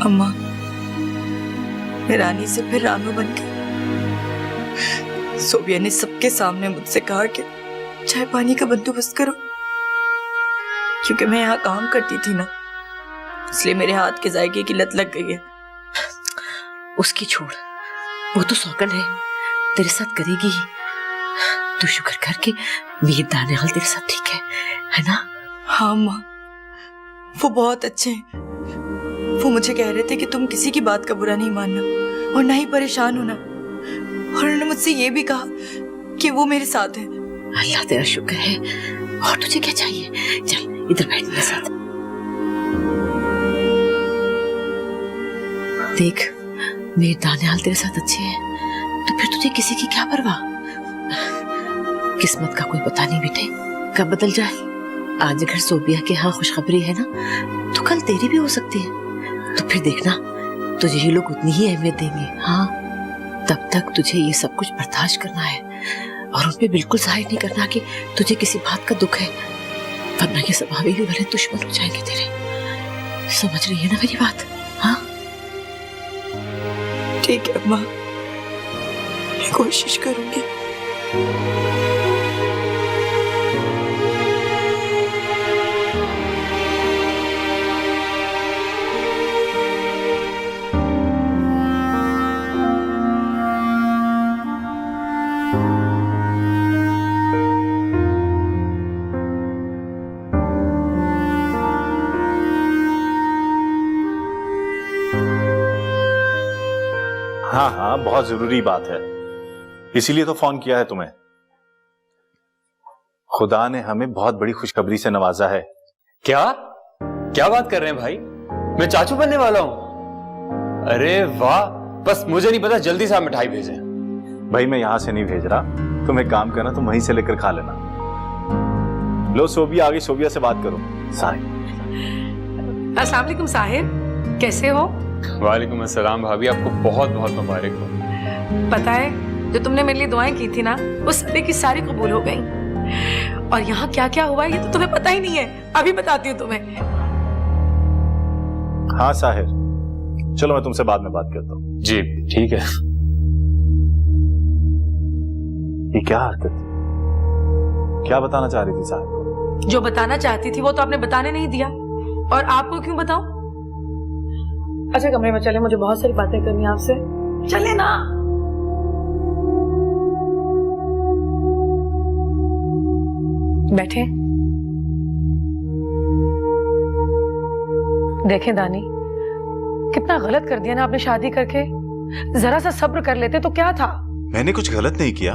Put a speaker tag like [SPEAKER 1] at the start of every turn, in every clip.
[SPEAKER 1] अम्मा, मैं रानी से फिर रानू बन गई। सोबिया ने सबके सामने मुझसे कहा कि चाय पानी का बंदोबस्त करो, क्योंकि मैं यहाँ काम करती थी ना, इसलिए मेरे हाथ के जायके की लत लग गई है।
[SPEAKER 2] उसकी छोड़, वो तो सौगन है, तेरे साथ करेगी। तू शुक्र कर के मीर दानियाल तेरे साथ ठीक है ना?
[SPEAKER 1] हाँ माँ, वो बहुत अच्छे हैं। वो मुझे कह रहे थे कि तुम किसी की बात का बुरा नहीं मानना और ना ही परेशान होना, और उन्होंने मुझसे ये भी कहा कि वो मेरे साथ है।
[SPEAKER 2] अल्लाह तेरा शुक्र है। और तुझे क्या चाहिए? चल इधर बैठ मेरे साथ। देख, मीर दानियाल तेरे साथ अच्छे हैं, तो फिर तुझे किसी की क्या परवाह? किस्मत का कोई पता नहीं बेटे, कब बदल जाए। आज अगर सोबिया के यहाँ खुशखबरी है ना, तो कल तेरी भी हो सकती है। तो फिर देखना, तुझे ये लोग उतनी ही अहमियत देंगे। हाँ, तब तक तुझे ये सब कुछ बर्दाश्त करना है और उन पे बिल्कुल जाहिर नहीं करना कि तुझे किसी बात का दुख है, वरना ये सब भी भले दुश्मन हो जाएंगे तेरे। समझ रही है ना मेरी बात? हाँ
[SPEAKER 1] ठीक है अम्मा, मैं कोशिश करूंगी।
[SPEAKER 3] हाँ हाँ, बहुत जरूरी बात है, इसीलिए तो फोन किया है तुम्हें। खुदा ने हमें बहुत बड़ी खुशखबरी से नवाजा है।
[SPEAKER 4] क्या क्या बात कर रहे हैं भाई? मैं चाचू बनने वाला हूं। अरे वाह, बस मुझे नहीं पता, जल्दी से आप मिठाई भेजें।
[SPEAKER 3] भाई मैं यहां से नहीं भेज रहा, तुम एक काम करना, तुम वहीं से लेकर खा लेना। लो सोबिया आ गई, सोबिया से बात करो। साहिब।
[SPEAKER 5] अस्सलाम वालेकुम साहिब, कैसे हो?
[SPEAKER 4] वालेकुम अस्सलाम भाभी, आपको बहुत बहुत मुबारक हो।
[SPEAKER 5] पता है, जो तुमने मेरे लिए दुआएं की थी ना, वो सारी की सारी कबूल हो गई। और यहाँ क्या क्या हुआ ये तो तुम्हें पता ही नहीं है, अभी बताती हूँ तुम्हें।
[SPEAKER 3] हाँ साहिर, चलो मैं तुमसे बाद में बात करता हूँ।
[SPEAKER 4] जी ठीक है।
[SPEAKER 3] ये क्या हरकत थी? क्या बताना चाह रही थी साहिब को?
[SPEAKER 5] जो बताना चाहती थी वो तो आपने बताने नहीं दिया, और आपको क्यों बताऊं? अच्छा कमरे में चले, मुझे बहुत सारी बातें करनी है आपसे। चले ना। बैठे। देखें दानी, कितना गलत कर दिया ना आपने शादी करके। जरा सा सब्र कर लेते तो क्या था।
[SPEAKER 3] मैंने कुछ गलत नहीं किया।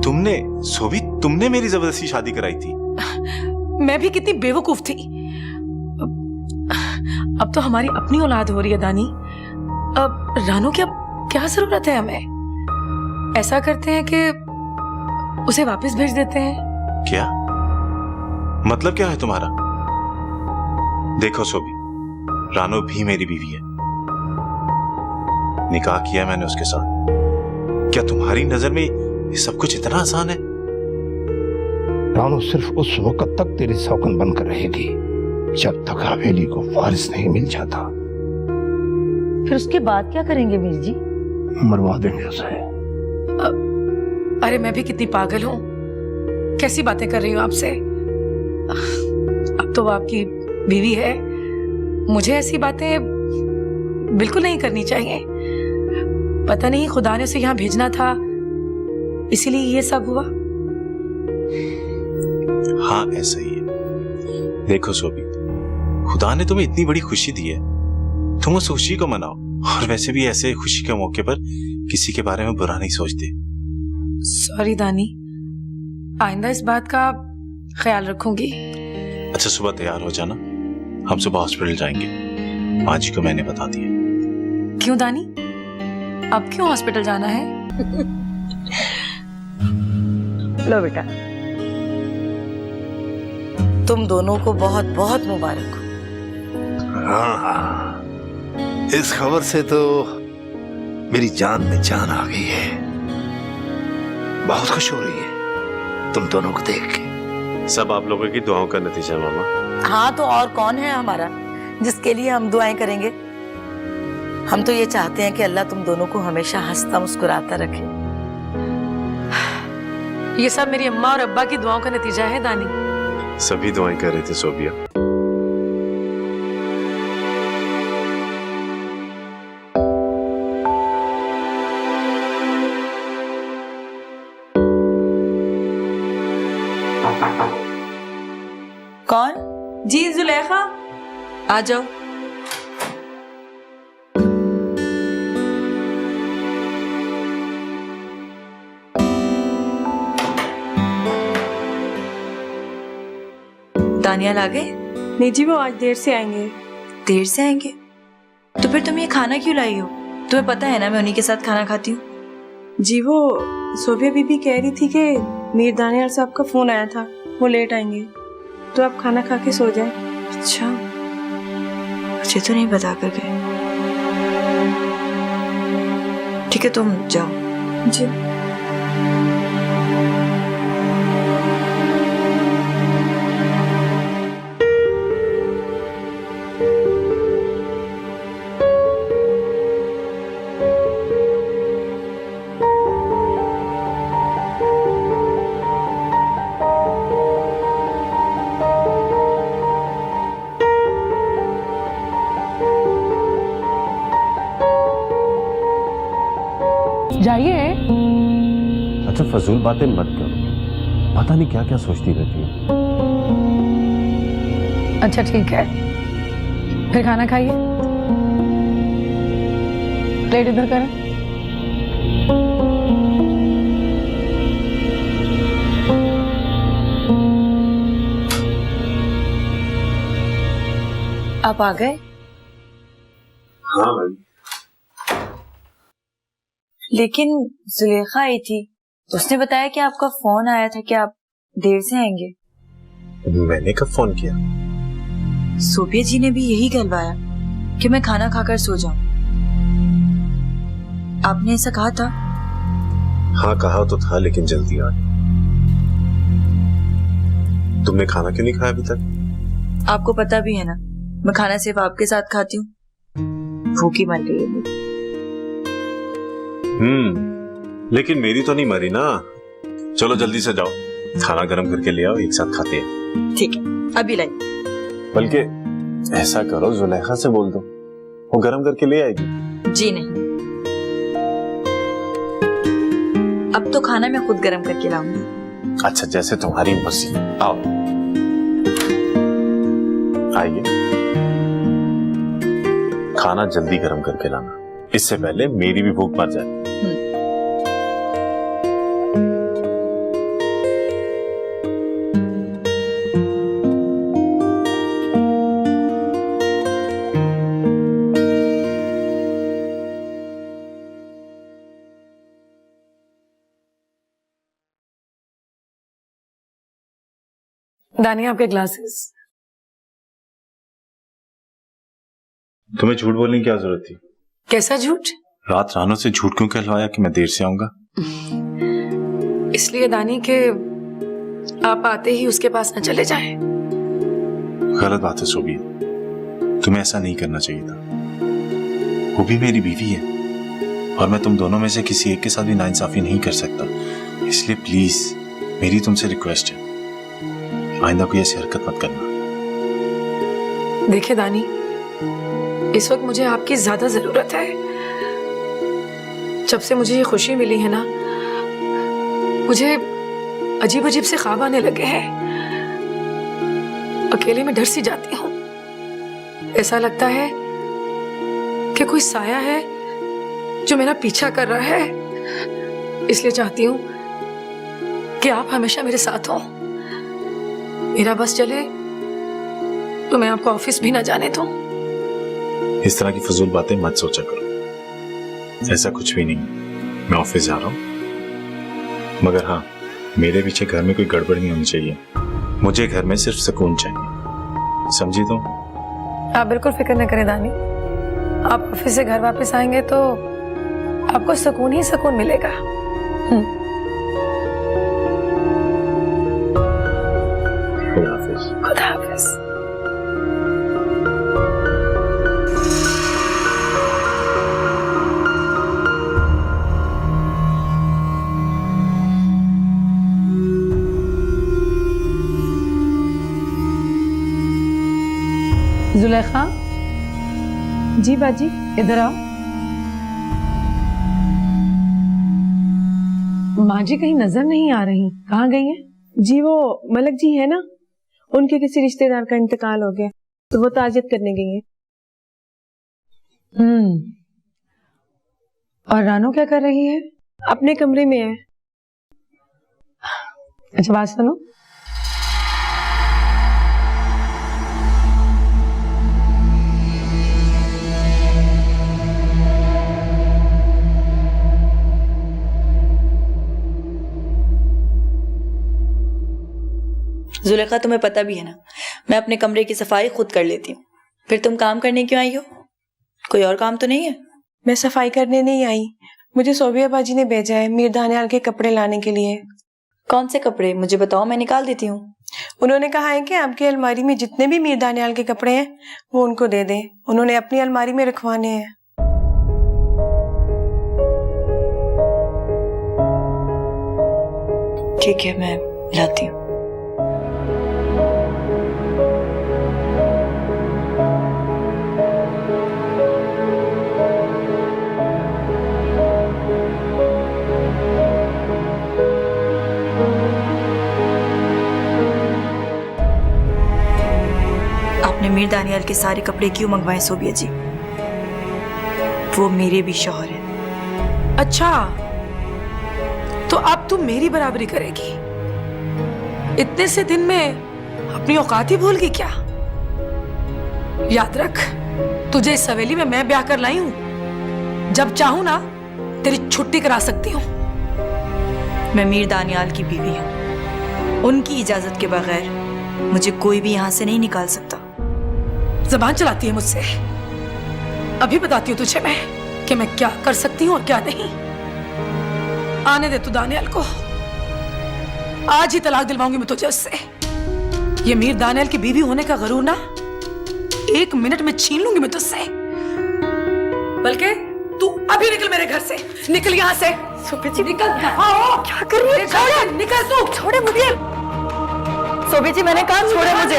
[SPEAKER 3] तुमने मेरी जबरदस्ती शादी कराई थी।
[SPEAKER 5] मैं भी कितनी बेवकूफ थी। अब तो हमारी अपनी औलाद हो रही है दानी। अब रानू की अब क्या जरूरत है हमें? ऐसा करते हैं कि उसे वापस भेज देते हैं।
[SPEAKER 3] क्या मतलब क्या है तुम्हारा? देखो सोबी, रानू भी मेरी बीवी है, निकाह किया मैंने उसके साथ। क्या तुम्हारी नजर में ये सब कुछ इतना आसान है?
[SPEAKER 6] रानू सिर्फ उस वक्त तक तेरी सौगन बनकर रहेगी जब तक हवेली को वारिस नहीं मिल जाता।
[SPEAKER 2] फिर उसके बाद क्या करेंगे मीर जी?
[SPEAKER 6] मरवा देंगे उसे।
[SPEAKER 5] अरे मैं भी कितनी पागल हूँ, कैसी बातें कर रही हूँ आपसे। अब तो वो आपकी बीवी है, मुझे ऐसी बातें बिल्कुल नहीं करनी चाहिए। पता नहीं खुदा ने उसे यहाँ भेजना था, इसीलिए ये सब हुआ।
[SPEAKER 3] हाँ ऐसा ही है। देखो सोबी, खुदा ने तुम्हें इतनी बड़ी खुशी दी है, तुम उस खुशी को मनाओ। और वैसे भी ऐसे खुशी के मौके पर किसी के बारे में बुरा नहीं सोचते।
[SPEAKER 5] सॉरी दानी, आइंदा इस बात का ख्याल रखूंगी।
[SPEAKER 3] अच्छा सुबह तैयार हो जाना, हम सुबह हॉस्पिटल जाएंगे। माँ जी को मैंने बता दिया।
[SPEAKER 5] क्यों दानी, अब क्यों हॉस्पिटल जाना है?
[SPEAKER 2] लो बेटा।
[SPEAKER 1] तुम दोनों को बहुत बहुत मुबारक हो।
[SPEAKER 6] हाँ, इस खबर से तो मेरी जान में जान आ गई है। बहुत खुश हो रही है तुम दोनों को देख के।
[SPEAKER 3] सब आप लोगों की दुआओं का नतीजा मामा।
[SPEAKER 1] हाँ तो और कौन है हमारा, जिसके लिए हम दुआएं करेंगे। हम तो ये चाहते हैं कि अल्लाह तुम दोनों को हमेशा हंसता मुस्कुराता रखे।
[SPEAKER 5] ये सब मेरी अम्मा और अब्बा की दुआओं का नतीजा है दानी।
[SPEAKER 7] सभी दुआएं कर रहे थे सोबिया।
[SPEAKER 1] कौन?
[SPEAKER 8] जी जुलेखा।
[SPEAKER 1] आ जाओ। दानियाल आ गए?
[SPEAKER 8] नहीं जी, वो आज देर से आएंगे।
[SPEAKER 1] देर से आएंगे? तो फिर तुम ये खाना क्यों लाई हो? तुम्हें पता है ना मैं उन्हीं के साथ खाना खाती हूँ।
[SPEAKER 8] जी वो सोबिया बीबी कह रही थी कि मीर दानियाल साहब का फोन आया था, वो लेट आएंगे, तो आप खाना खा के सो जाएं।
[SPEAKER 1] अच्छा, मुझे तो नहीं बता कर गए। ठीक है तुम जाओ।
[SPEAKER 8] जी।
[SPEAKER 5] जाइए।
[SPEAKER 9] अच्छा फजूल बातें मत करो, पता नहीं क्या क्या सोचती रहती है।
[SPEAKER 5] अच्छा ठीक है, फिर खाना खाइए। प्लेट इधर करें।
[SPEAKER 1] आप आ गए?
[SPEAKER 7] हाँ भाई।
[SPEAKER 1] लेकिन जुलेखा आई थी, उसने बताया कि आपका फोन आया था कि आप देर से आएंगे।
[SPEAKER 3] मैंने कब फोन किया?
[SPEAKER 1] सोबिया जी ने भी यही कहलवाया कि मैं खाना खाकर सो जाऊं। आपने ऐसा कहा था?
[SPEAKER 3] हाँ कहा तो था, लेकिन जल्दी आ गई। तुमने खाना क्यों नहीं खाया अभी तक?
[SPEAKER 1] आपको पता भी है ना, मैं खाना सिर्फ आपके साथ खाती हूँ। भूखी मर गई है मेरी।
[SPEAKER 3] लेकिन मेरी तो नहीं मरी ना। चलो जल्दी से जाओ, खाना गर्म करके ले आओ, एक साथ खाते हैं।
[SPEAKER 1] ठीक है, अभी लाई।
[SPEAKER 3] बल्कि ऐसा करो, जुलेखा से बोल दो, वो गर्म करके ले आएगी।
[SPEAKER 1] जी नहीं, अब तो खाना मैं खुद गर्म करके लाऊंगी।
[SPEAKER 3] अच्छा, जैसे तुम्हारी मर्जी। आओ आइए, खाना जल्दी गर्म करके लाना, इससे पहले मेरी भी भूख मर जाए।
[SPEAKER 5] दानिया आपके ग्लासेस।
[SPEAKER 3] तुम्हें झूठ बोलने की क्या जरूरत थी?
[SPEAKER 5] कैसा झूठ?
[SPEAKER 3] रात रानों से झूठ क्यों कहलवाया कि मैं देर से आऊंगा?
[SPEAKER 5] इसलिए दानी के आप आते ही उसके पास न चले जाएं।
[SPEAKER 3] गलत बात है सोबिया, तुम्हें ऐसा नहीं करना चाहिए था। वो भी मेरी बीवी है और मैं तुम दोनों में से किसी एक के साथ भी नाइंसाफी नहीं कर सकता। इसलिए प्लीज मेरी तुमसे रिक्वेस्ट है, आइंदा कोई ऐसी हरकत मत करना।
[SPEAKER 5] देखिए दानी, इस वक्त मुझे आपकी ज्यादा जरूरत है। जब से मुझे ये खुशी मिली है ना, मुझे अजीब अजीब से ख्वाब आने लगे हैं। अकेले में डर सी जाती हूँ। ऐसा लगता है कि कोई साया है जो मेरा पीछा कर रहा है। इसलिए चाहती हूँ कि आप हमेशा मेरे साथ हो। मेरा बस चले तो मैं आपको ऑफिस भी ना जाने दूं।
[SPEAKER 3] इस तरह की फजूल बातें मत सोचा करो, ऐसा कुछ भी नहीं। मैं ऑफिस जा रहा हूँ, मगर हाँ, मेरे पीछे घर में कोई गड़बड़ नहीं होनी चाहिए। मुझे घर में सिर्फ सुकून चाहिए, समझी तुम?
[SPEAKER 5] आप बिल्कुल फिक्र न करें दानी, आप ऑफिस से घर वापस आएंगे तो आपको सुकून ही सुकून मिलेगा।
[SPEAKER 3] खुदा हाफिज।
[SPEAKER 5] खुदा हाफिज। जुलेखा,
[SPEAKER 8] जी बाजी।
[SPEAKER 5] इधर आओ। माँ जी कहीं नजर नहीं आ रही, कहाँ गई हैं?
[SPEAKER 8] जी वो मलक जी है ना, उनके किसी रिश्तेदार का इंतकाल हो गया तो वो ताजियत करने गई है।
[SPEAKER 5] और रानो क्या कर रही है?
[SPEAKER 8] अपने कमरे में है।
[SPEAKER 5] अच्छा बात सुनो,
[SPEAKER 1] जुलेखा, तुम्हें पता भी है ना, मैं अपने कमरे की सफाई खुद कर लेती हूँ। फिर तुम काम करने क्यों आई हो? कोई और काम तो नहीं है?
[SPEAKER 8] मैं सफाई करने नहीं आई, मुझे सोबिया बाजी ने भेजा है मीर दानियाल के कपड़े लाने के लिए।
[SPEAKER 1] कौन से कपड़े? मुझे बताओ, मैं निकाल देती हूँ।
[SPEAKER 8] उन्होंने कहा है कि आपकी अलमारी में जितने भी मीर दानियाल के कपड़े हैं वो उनको दे दें, उन्होंने अपनी अलमारी में रखवाने हैं।
[SPEAKER 1] ठीक है, मैं लाती हूँ। आपने मीर दानियाल के सारे कपड़े क्यों मंगवाए सोबिया जी? वो मेरे भी शौहर हैं।
[SPEAKER 5] अच्छा तो अब तू मेरी बराबरी करेगी? इतने से दिन में अपनी औकात ही भूल गई क्या? याद रख, तुझे इस हवेली में मैं ब्याह कर लाई हूं, जब चाहूं ना तेरी छुट्टी करा सकती हूँ।
[SPEAKER 1] मैं मीर दानियाल की बीवी हूँ, उनकी इजाजत के बगैर मुझे कोई भी यहाँ से नहीं निकाल सकता।
[SPEAKER 5] जबान चलाती है मुझसे। अभी बताती हूँ तुझे मैं कि मैं क्या कर सकती हूँ और क्या नहीं। आने दे तू दानियाल को, आज ही तलाक दिलवाऊंगी मैं तुझे उससे। ये मीर दानियाल की बीवी होने का गरूर ना 1 मिनट में छीन लूंगी मैं तुझसे। बल्कि तू अभी निकल मेरे घर से, निकल यहाँ से। निकल। क्या कर रही है? निकल तू। छोड़े मुझे।
[SPEAKER 1] सोबिया जी, मैंने कहा छोड़े मुझे।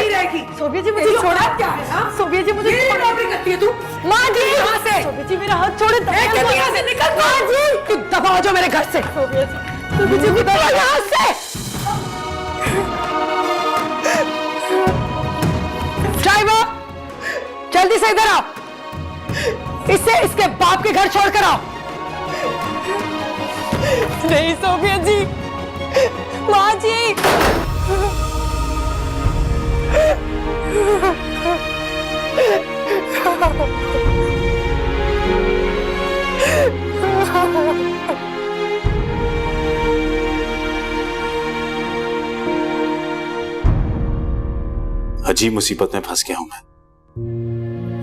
[SPEAKER 5] सोबिया जी मुझे छोड़ा क्या है? सोबिया जी मुझे बराबरी करती है तू। माँ जी यहाँ से। सोबिया जी मेरा हाथ छोड़े। यहाँ से निकल। माँ जी तू दबा जाओ मेरे घर से। सोबिया जी दबा यहाँ से। ड्राइवर जल्दी से इधर आओ, इसे इसके बाप के घर छोड़ कर आओ।
[SPEAKER 8] नहीं सोबिया जी, माँ जी।
[SPEAKER 3] अजीब मुसीबत में फंस गया हूं मैं।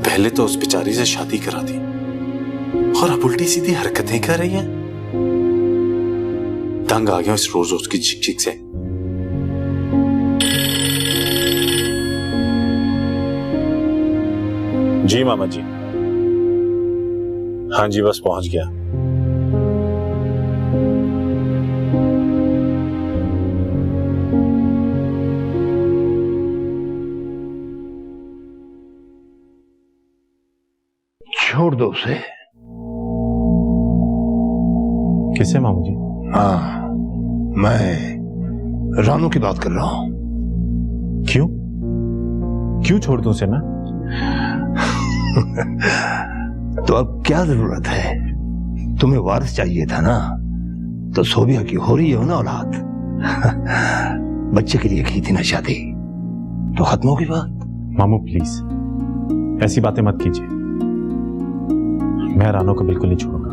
[SPEAKER 3] पहले तो उस बेचारी से शादी करा दी और अब उल्टी सीधी हरकतें कर रही है। तंग आ गया इस रोज रोज की झिक झिक से। जी मामा जी। हाँ जी, बस पहुंच गया।
[SPEAKER 6] छोड़ दो उसे।
[SPEAKER 3] किसे मामू जी?
[SPEAKER 6] हाँ, मैं रानू की बात कर रहा हूं।
[SPEAKER 3] क्यों क्यों छोड़ दूं उसे मैं?
[SPEAKER 6] तो अब क्या जरूरत है? तुम्हें वारिस चाहिए था ना, तो सोबिया की हो रही है ना औलाद। बच्चे के लिए की थी ना शादी, तो खत्म होगी बात।
[SPEAKER 3] मामू प्लीज ऐसी बातें मत कीजिए। मैं रानो को बिल्कुल नहीं छोड़ूंगा।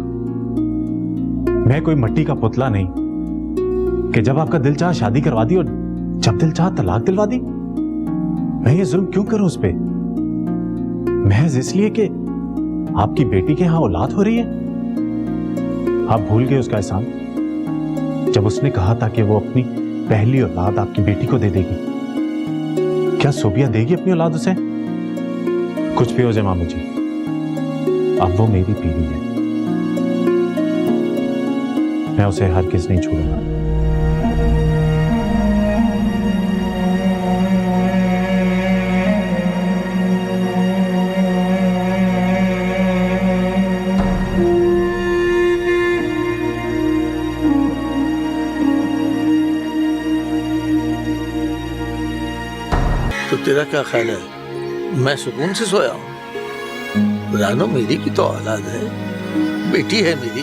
[SPEAKER 3] मैं कोई मट्टी का पुतला नहीं कि जब आपका दिल चाहा शादी करवा दी और जब दिल चाहा तलाक दिलवा दी। मैं ये जुल्म क्यों करूं उस पे? महज इसलिए कि आपकी बेटी के यहां औलाद हो रही है। आप भूल गए उसका एहसान जब उसने कहा था कि वो अपनी पहली औलाद आपकी बेटी को दे देगी। क्या सोबिया देगी अपनी औलाद उसे? कुछ भी हो जाए मामू जी, अब वो मेरी बीवी है। मैं उसे हरगिज़ नहीं छोड़ूंगा।
[SPEAKER 10] तेरा क्या ख्याल है, मैं सुकून से सोया हूँ? रानो मेरी भी तो औलाद है, बेटी है मेरी,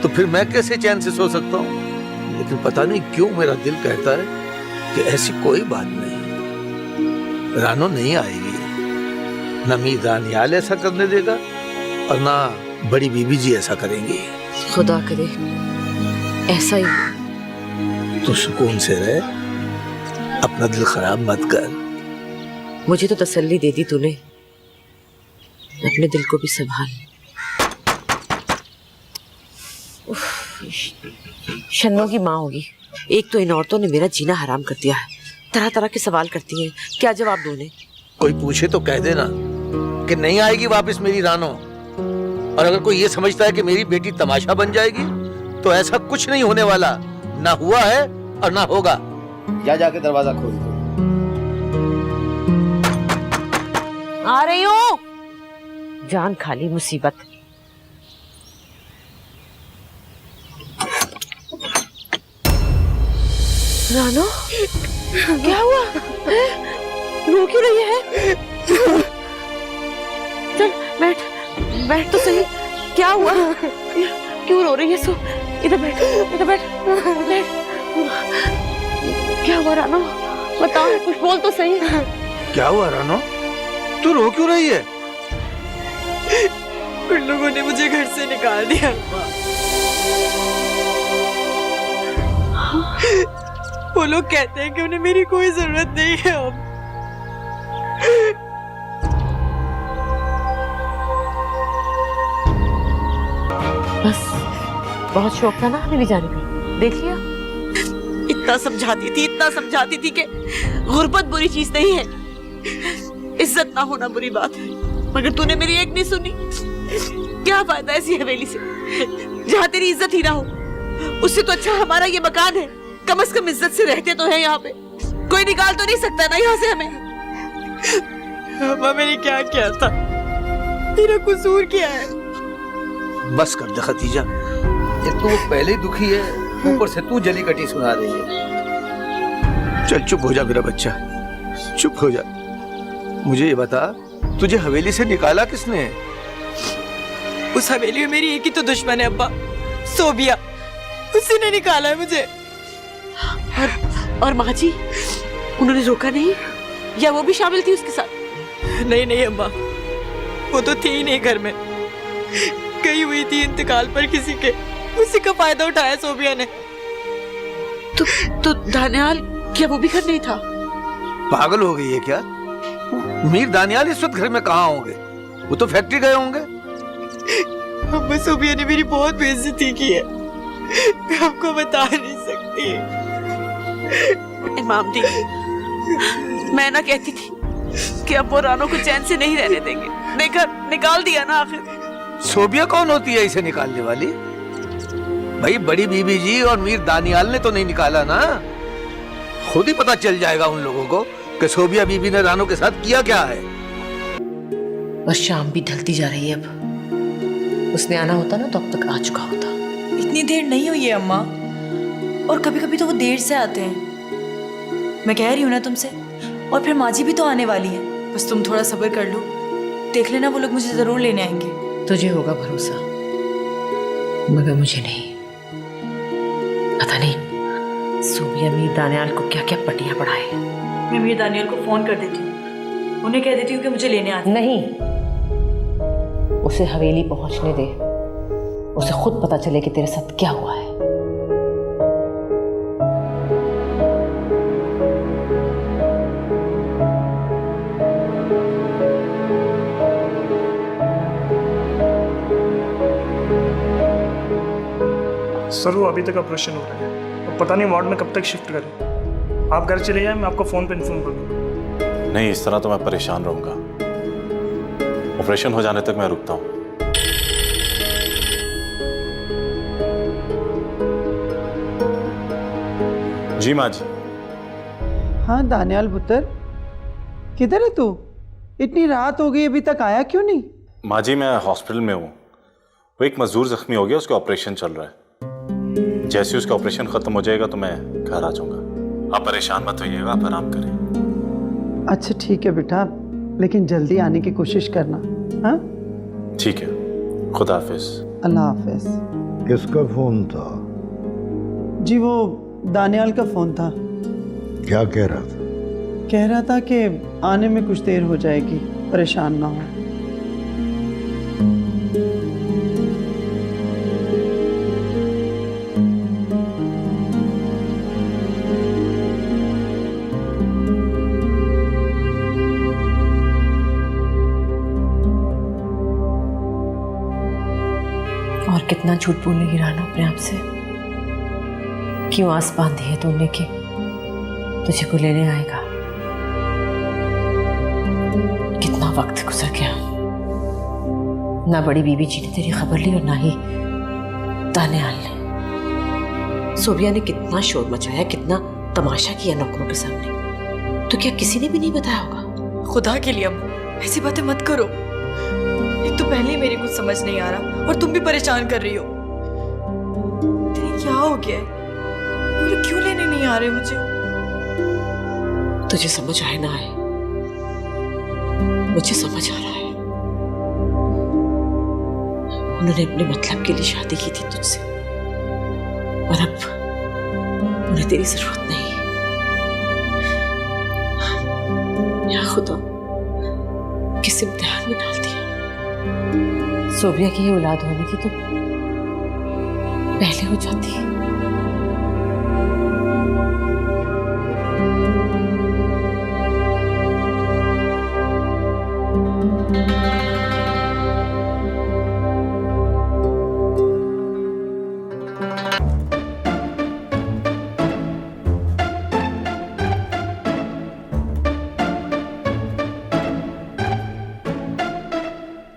[SPEAKER 10] तो फिर मैं कैसे चैन से सो सकता हूँ? लेकिन पता नहीं क्यों मेरा दिल कहता है कि ऐसी कोई बात नहीं, रानो नहीं आएगी। न मीर दानियाल ऐसा करने देगा और ना बड़ी बीबी जी ऐसा करेंगी।
[SPEAKER 2] खुदा करे ऐसा ही।
[SPEAKER 10] तो सुकून से रहे, अपना दिल खराब मत कर।
[SPEAKER 2] मुझे तो तसल्ली दे दी तूने, अपने दिल को भी संभाल। शन्नो की माँ होगी, एक तो इन औरतों ने मेरा जीना हराम कर दिया है। तरह तरह के सवाल करती हैं, क्या जवाब दूं उन्हें?
[SPEAKER 10] कोई पूछे तो कह देना कि नहीं आएगी वापस मेरी रानो। और अगर कोई ये समझता है कि मेरी बेटी तमाशा बन जाएगी तो ऐसा कुछ नहीं होने वाला, ना हुआ है और ना होगा। जा जाके दरवाजा खोल दो।
[SPEAKER 2] आ रही हूँ। जान खाली मुसीबत। रानो क्या हुआ? रो क्यों रही है? चल बैठ, बैठ तो सही। क्या हुआ? क्यों रो रही है? सो इधर बैठ, इधर बैठ, बैठ। क्या हुआ रानो? बताओ, कुछ बोल तो सही।
[SPEAKER 10] क्या हुआ रानो? तू रो क्यों रही है?
[SPEAKER 1] उन लोगों ने मुझे घर से निकाल दिया। वो लोग कहते हैं कि उन्हें मेरी कोई जरूरत नहीं है अब।
[SPEAKER 2] बस बहुत शौक था ना हमें भी जाने का, देख लिया। इतना समझाती थी, इतना समझाती थी कि गुर्बत बुरी चीज नहीं है, इज्जत ना होना बुरी बात है, मगर तूने मेरी एक नहीं सुनी। क्या फायदा ऐसी हवेली से जहाँ तेरी इज्जत ही ना हो? उससे तो अच्छा हमारा ये मकान है, कम से कम इज्जत से रहते तो है यहाँ पे। कोई निकाल तो नहीं सकता ना यहाँ से हमें।
[SPEAKER 1] अम्मा मैंने क्या किया था? मेरा कसूर क्या है?
[SPEAKER 10] बस कर दे खतीजा, ये तू पहले ही दुखी है, ऊपर से तू जली कटी सुना रही है। चल चुप हो जा मेरा बच्चा, चुप हो जा। मुझे ये बता, तुझे हवेली से निकाला किसने?
[SPEAKER 1] उस हवेली में मेरी एक ही तो दुश्मन है अब्बा, सोबिया। उसी ने निकाला है मुझे।
[SPEAKER 2] और माँ जी, उन्होंने रोका नहीं या वो भी शामिल थी उसके साथ?
[SPEAKER 1] नहीं नहीं अम्मा, वो तो थी ही नहीं घर में, गई हुई थी इंतकाल पर किसी के, उसी का फायदा उठाया सोबिया ने।
[SPEAKER 2] तो दानियाल क्या वो भी घर नहीं था?
[SPEAKER 10] पागल हो गई है क्या? मीर दानियाल इस वक्त घर में कहाँ होंगे? वो तो फैक्ट्री गए होंगे।
[SPEAKER 1] अम्मा सोबिया ने मेरी बहुत बेइज्जती की है, मैं आपको बता नहीं सकती।
[SPEAKER 2] इमाम दी, मैं ना कहती थी कि अब वो रानो को चैन से नहीं रहने देंगे, देखा निकाल दिया ना आखिर।
[SPEAKER 10] सोबिया कौन होती है इसे निकालने वाली? भाई बड़ी बीबी जी और मीर दानियाल ने तो नहीं निकाला ना। खुद ही पता चल जाएगा उन लोगों को कि सोबिया बीबी ने रानो के साथ किया क्या है।
[SPEAKER 2] बस शाम भी ढलती जा रही है, अब उसने आना होता ना तो अब तक आ चुका होता।
[SPEAKER 1] इतनी देर नहीं हुई है अम्मा, और कभी कभी तो वो देर से आते हैं। मैं कह रही हूँ ना तुमसे, और फिर माँ जी भी तो आने वाली है। बस तुम थोड़ा सब्र कर लो, देख लेना वो लोग मुझे जरूर लेने आएंगे।
[SPEAKER 2] तुझे होगा भरोसा, मगर मुझे नहीं। पता नहीं सोबिया मीर दानियाल को क्या क्या पटियां पढ़ाए।
[SPEAKER 1] मैं मीर दानियाल को फोन कर देती हूँ, उन्हें कह देती हूँ कि मुझे लेने आते।
[SPEAKER 2] नहीं, उसे हवेली पहुंचने दे, उसे खुद पता चले कि तेरे साथ क्या हुआ है।
[SPEAKER 11] सर वो अभी तक ऑपरेशन हो रहा है, अब पता नहीं वार्ड में कब तक शिफ्ट करें। आप घर चले जाएं, मैं आपको फ़ोन पे इन्फॉर्म कर दूँगा।
[SPEAKER 3] नहीं, इस तरह तो मैं परेशान रहूंगा। ऑपरेशन हो जाने तक मैं रुकता हूँ। जी माँ जी।
[SPEAKER 12] हाँ दानियाल पुत्र, किधर है तू? इतनी रात हो गई अभी तक आया क्यों नहीं?
[SPEAKER 3] माँ जी मैं हॉस्पिटल में हूँ, वो एक मजदूर जख्मी हो गया, उसका ऑपरेशन चल रहा है। जैसे उसका ऑपरेशन खत्म हो जाएगा तो मैं घर आ जाऊंगा। आप परेशान मत होइएगा, आप आराम करें।
[SPEAKER 12] अच्छा ठीक है बेटा, लेकिन जल्दी आने की कोशिश करना। हाँ,
[SPEAKER 3] ठीक है, खुदा हाफिज।
[SPEAKER 12] अल्लाह हाफिज।
[SPEAKER 6] किसका फोन था?
[SPEAKER 12] जी वो दानियाल का फोन था।
[SPEAKER 6] क्या कह रहा था?
[SPEAKER 12] कह रहा था कि आने में कुछ देर हो जाएगी, परेशान ना हो।
[SPEAKER 2] और कितना झूठ बोलेगी रानो अपने आप से? क्यों आस बांधी है तूने कि तुझे को लेने आएगा? कितना वक्त गुजर गया, ना बड़ी बीबी जी ने तेरी खबर ली और ना ही दानियाल ने। सोबिया ने कितना शोर मचाया, कितना तमाशा किया नौकरों के सामने, तो क्या किसी ने भी नहीं बताया होगा?
[SPEAKER 1] खुदा के लिए अम्मू ऐसी बातें मत करो। एक तो पहले ही मेरी कुछ समझ नहीं आ रहा और तुम भी परेशान कर रही हो। तेरी क्या हो गया है? वो लोग क्यों लेने नहीं आ रहे मुझे?
[SPEAKER 2] तुझे समझ आए ना आए, मुझे समझ आ रहा है। उन्होंने अपने मतलब के लिए शादी की थी तुझसे, और अब उन्हें तेरी जरूरत नहीं। या खुदा, किस इम्तिहान में डाल दिया। सोबिया की ये औलाद होनी थी तो पहले हो जाती।